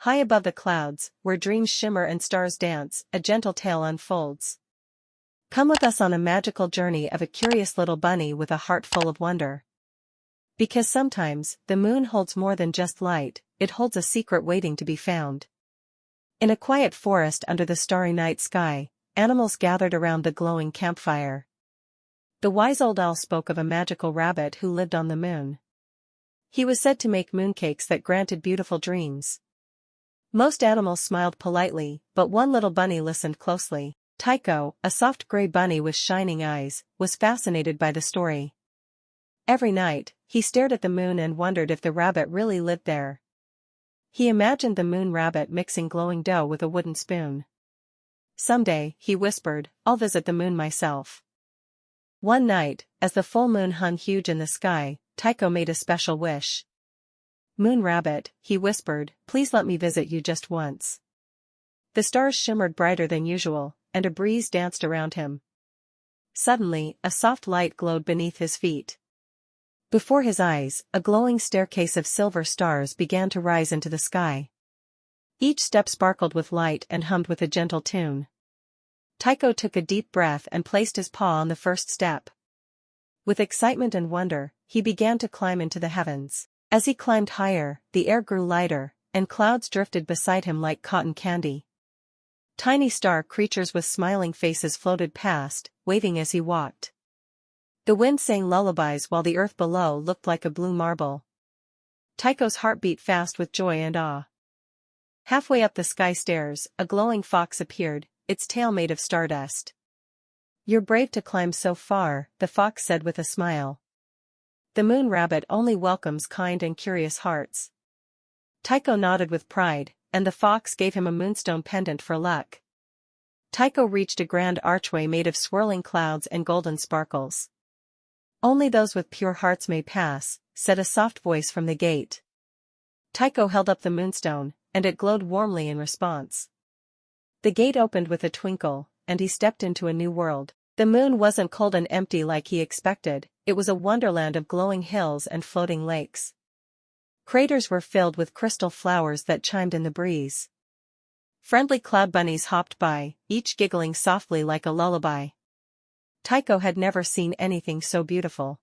High above the clouds, where dreams shimmer and stars dance, a gentle tale unfolds. Come with us on a magical journey of a curious little bunny with a heart full of wonder. Because sometimes, the moon holds more than just light, it holds a secret waiting to be found. In a quiet forest under the starry night sky, animals gathered around the glowing campfire. The wise old owl spoke of a magical rabbit who lived on the moon. He was said to make mooncakes that granted beautiful dreams. Most animals smiled politely, but one little bunny listened closely. Tiko, a soft gray bunny with shining eyes, was fascinated by the story. Every night, he stared at the moon and wondered if the rabbit really lived there. He imagined the moon rabbit mixing glowing dough with a wooden spoon. Someday, he whispered, I'll visit the moon myself. One night, as the full moon hung huge in the sky, Tiko made a special wish. Moon rabbit, he whispered, please let me visit you just once. The stars shimmered brighter than usual, and a breeze danced around him. Suddenly, a soft light glowed beneath his feet. Before his eyes, a glowing staircase of silver stars began to rise into the sky. Each step sparkled with light and hummed with a gentle tune. Tiko took a deep breath and placed his paw on the first step. With excitement and wonder, he began to climb into the heavens. As he climbed higher, the air grew lighter, and clouds drifted beside him like cotton candy. Tiny star creatures with smiling faces floated past, waving as he walked. The wind sang lullabies while the earth below looked like a blue marble. Tycho's heart beat fast with joy and awe. Halfway up the sky stairs, a glowing fox appeared, its tail made of stardust. You're brave to climb so far, the fox said with a smile. The moon rabbit only welcomes kind and curious hearts. Tiko nodded with pride, and the fox gave him a moonstone pendant for luck. Tiko reached a grand archway made of swirling clouds and golden sparkles. Only those with pure hearts may pass, said a soft voice from the gate. Tiko held up the moonstone, and it glowed warmly in response. The gate opened with a twinkle, and he stepped into a new world. The moon wasn't cold and empty like he expected, it was a wonderland of glowing hills and floating lakes. Craters were filled with crystal flowers that chimed in the breeze. Friendly cloud bunnies hopped by, each giggling softly like a lullaby. Tiko had never seen anything so beautiful.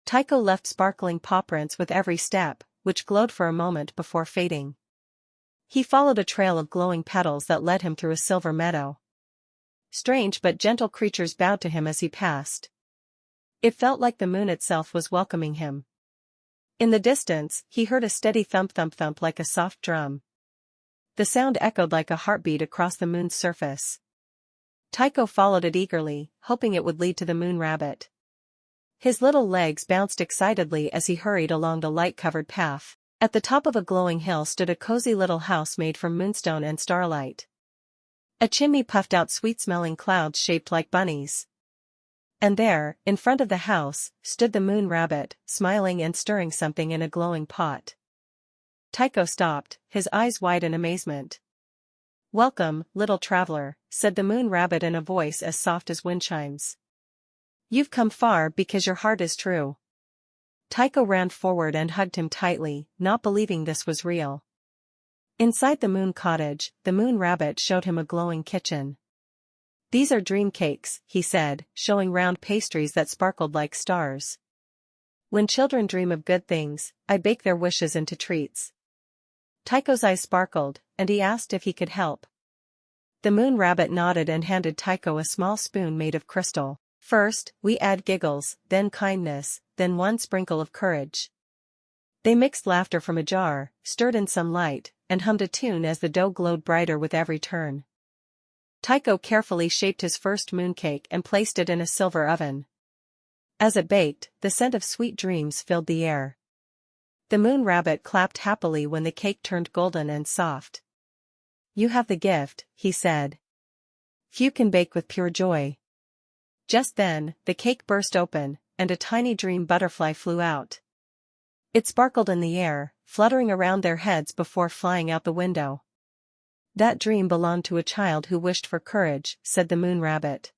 Tiko left sparkling paw prints with every step, which glowed for a moment before fading. He followed a trail of glowing petals that led him through a silver meadow. Strange but gentle creatures bowed to him as he passed. It felt like the moon itself was welcoming him. In the distance, he heard a steady thump-thump-thump like a soft drum. The sound echoed like a heartbeat across the moon's surface. Tiko followed it eagerly, hoping it would lead to the moon rabbit. His little legs bounced excitedly as he hurried along the light-covered path. At the top of a glowing hill stood a cozy little house made from moonstone and starlight. A chimney puffed out sweet-smelling clouds shaped like bunnies. And there, in front of the house, stood the moon rabbit, smiling and stirring something in a glowing pot. Tiko stopped, his eyes wide in amazement. Welcome, little traveler, said the moon rabbit in a voice as soft as wind chimes. You've come far because your heart is true. Tiko ran forward and hugged him tightly, not believing this was real. Inside the moon cottage, the moon rabbit showed him a glowing kitchen. These are dreamcakes, he said, showing round pastries that sparkled like stars. When children dream of good things, I bake their wishes into treats. Tiko's eyes sparkled, and he asked if he could help. The moon rabbit nodded and handed Tiko a small spoon made of crystal. First, we add giggles, then kindness, then one sprinkle of courage. They mixed laughter from a jar, stirred in some light, and hummed a tune as the dough glowed brighter with every turn. Tiko carefully shaped his first mooncake and placed it in a silver oven. As it baked, the scent of sweet dreams filled the air. The moon rabbit clapped happily when the cake turned golden and soft. You have the gift, he said. Few can bake with pure joy. Just then, the cake burst open, and a tiny dream butterfly flew out. It sparkled in the air, fluttering around their heads before flying out the window. That dream belonged to a child who wished for courage, said the moon rabbit.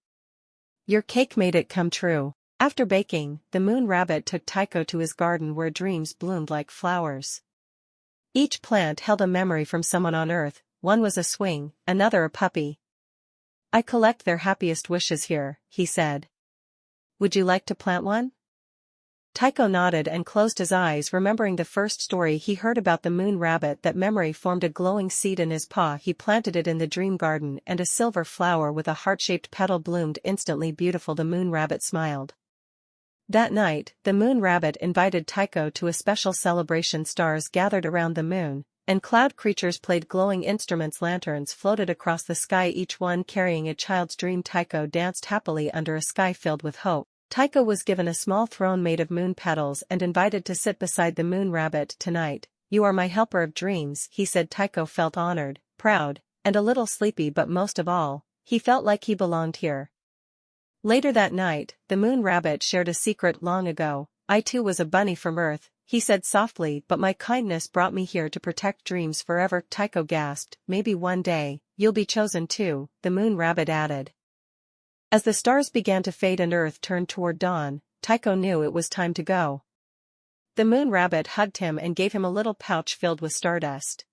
Your cake made it come true. After baking, the moon rabbit took Tiko to his garden where dreams bloomed like flowers. Each plant held a memory from someone on Earth, one was a swing, another a puppy. I collect their happiest wishes here, he said. Would you like to plant one? Tycho nodded and closed his eyes, remembering the first story he heard about the moon rabbit. That memory formed a glowing seed in his paw. He planted it in the dream garden, and a silver flower with a heart-shaped petal bloomed instantly beautiful. The moon rabbit smiled. That night, the moon rabbit invited Tycho to a special celebration. Stars gathered around the moon, and cloud creatures played glowing instruments. Lanterns floated across the sky, each one carrying a child's dream. Tycho danced happily under a sky filled with hope. Tycho was given a small throne made of moon petals and invited to sit beside the moon rabbit. Tonight, you are my helper of dreams, he said. Tycho felt honored, proud, and a little sleepy, but most of all, he felt like he belonged here. Later that night, the moon rabbit shared a secret. Long ago, I too was a bunny from Earth, he said softly, but my kindness brought me here to protect dreams forever. Tycho gasped. Maybe one day, you'll be chosen too, the moon rabbit added. As the stars began to fade and Earth turned toward dawn, Tycho knew it was time to go. The moon rabbit hugged him and gave him a little pouch filled with stardust.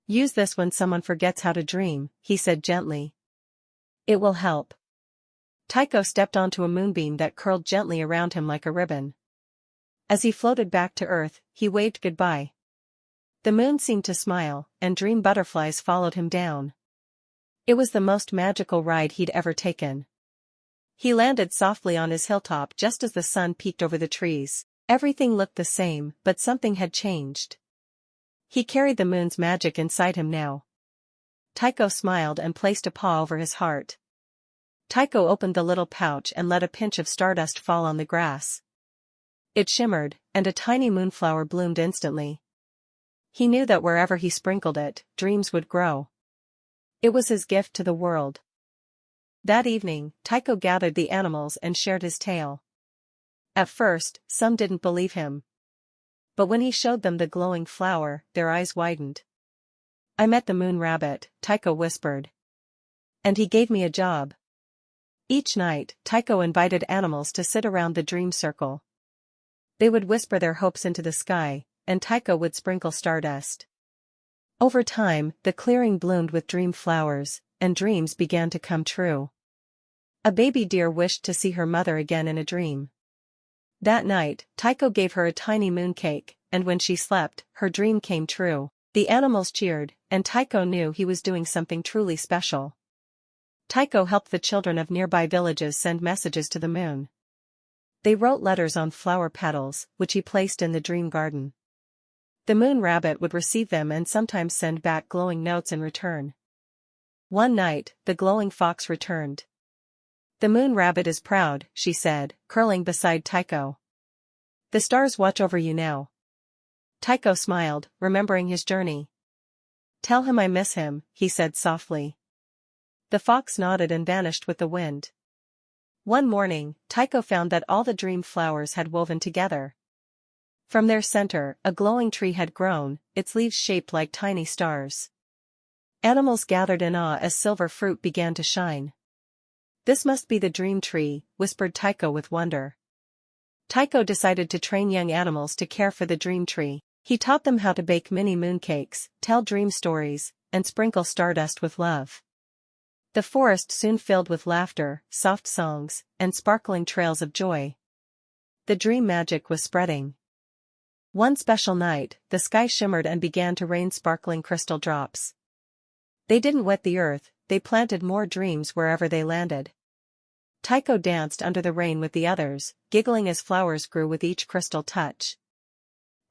Use this when someone forgets how to dream, he said gently. It will help. Tycho stepped onto a moonbeam that curled gently around him like a ribbon. As he floated back to Earth, he waved goodbye. The moon seemed to smile, and dream butterflies followed him down. It was the most magical ride he'd ever taken. He landed softly on his hilltop just as the sun peeked over the trees. Everything looked the same, but something had changed. He carried the moon's magic inside him now. Tycho smiled and placed a paw over his heart. Tycho opened the little pouch and let a pinch of stardust fall on the grass. It shimmered, and a tiny moonflower bloomed instantly. He knew that wherever he sprinkled it, dreams would grow. It was his gift to the world. That evening, Tycho gathered the animals and shared his tale. At first, some didn't believe him. But when he showed them the glowing flower, their eyes widened. I met the moon rabbit, Tycho whispered. And he gave me a job. Each night, Tycho invited animals to sit around the dream circle. They would whisper their hopes into the sky, and Tycho would sprinkle stardust. Over time, the clearing bloomed with dream flowers, and dreams began to come true. A baby deer wished to see her mother again in a dream. That night, Tycho gave her a tiny mooncake, and when she slept, her dream came true. The animals cheered, and Tycho knew he was doing something truly special. Tycho helped the children of nearby villages send messages to the moon. They wrote letters on flower petals, which he placed in the dream garden. The moon rabbit would receive them and sometimes send back glowing notes in return. One night, the glowing fox returned. The moon rabbit is proud, she said, curling beside Tycho. The stars watch over you now. Tycho smiled, remembering his journey. Tell him I miss him, he said softly. The fox nodded and vanished with the wind. One morning, Tycho found that all the dream flowers had woven together. From their center, a glowing tree had grown, its leaves shaped like tiny stars. Animals gathered in awe as silver fruit began to shine. This must be the dream tree, whispered Tycho with wonder. Tycho decided to train young animals to care for the dream tree. He taught them how to bake mini mooncakes, tell dream stories, and sprinkle stardust with love. The forest soon filled with laughter, soft songs, and sparkling trails of joy. The dream magic was spreading. One special night, the sky shimmered and began to rain sparkling crystal drops. They didn't wet the earth, they planted more dreams wherever they landed. Tycho danced under the rain with the others, giggling as flowers grew with each crystal touch.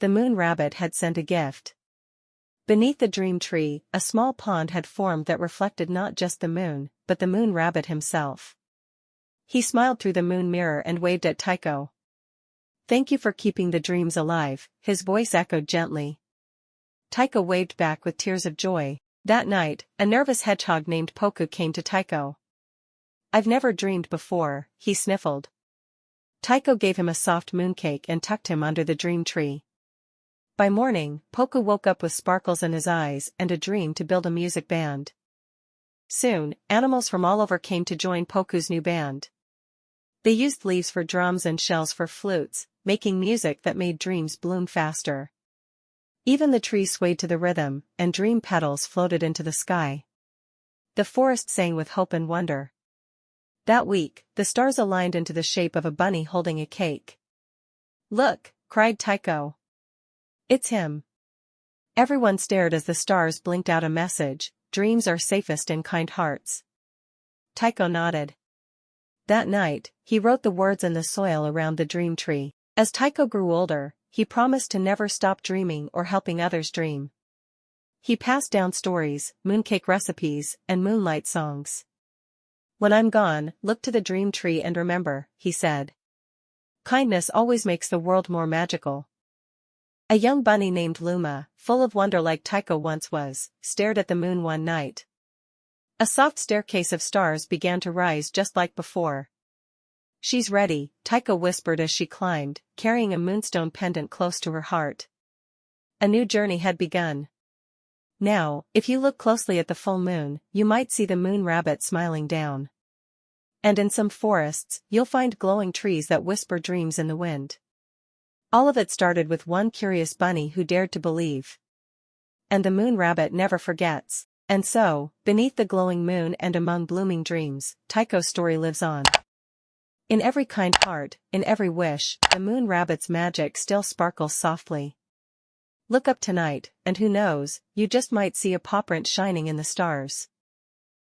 The moon rabbit had sent a gift. Beneath the dream tree, a small pond had formed that reflected not just the moon, but the moon rabbit himself. He smiled through the moon mirror and waved at Tycho. Thank you for keeping the dreams alive, his voice echoed gently. Tycho waved back with tears of joy. That night, a nervous hedgehog named Poku came to Tycho. I've never dreamed before, he sniffled. Tycho gave him a soft mooncake and tucked him under the dream tree. By morning, Poku woke up with sparkles in his eyes and a dream to build a music band. Soon, animals from all over came to join Poku's new band. They used leaves for drums and shells for flutes, making music that made dreams bloom faster. Even the trees swayed to the rhythm, and dream petals floated into the sky. The forest sang with hope and wonder. That week, the stars aligned into the shape of a bunny holding a cake. "Look!" cried Tycho. "It's him." Everyone stared as the stars blinked out a message: dreams are safest in kind hearts. Tycho nodded. That night, he wrote the words in the soil around the dream tree. As Tycho grew older, he promised to never stop dreaming or helping others dream. He passed down stories, mooncake recipes, and moonlight songs. "When I'm gone, look to the dream tree and remember," he said. "Kindness always makes the world more magical." A young bunny named Luma, full of wonder like Tycho once was, stared at the moon one night. A soft staircase of stars began to rise just like before. "She's ready," Tycho whispered as she climbed, carrying a moonstone pendant close to her heart. A new journey had begun. Now, if you look closely at the full moon, you might see the moon rabbit smiling down. And in some forests, you'll find glowing trees that whisper dreams in the wind. All of it started with one curious bunny who dared to believe. And the moon rabbit never forgets. And so, beneath the glowing moon and among blooming dreams, Tycho's story lives on. In every kind heart, in every wish, the moon rabbit's magic still sparkles softly. Look up tonight, and who knows, you just might see a paw print shining in the stars.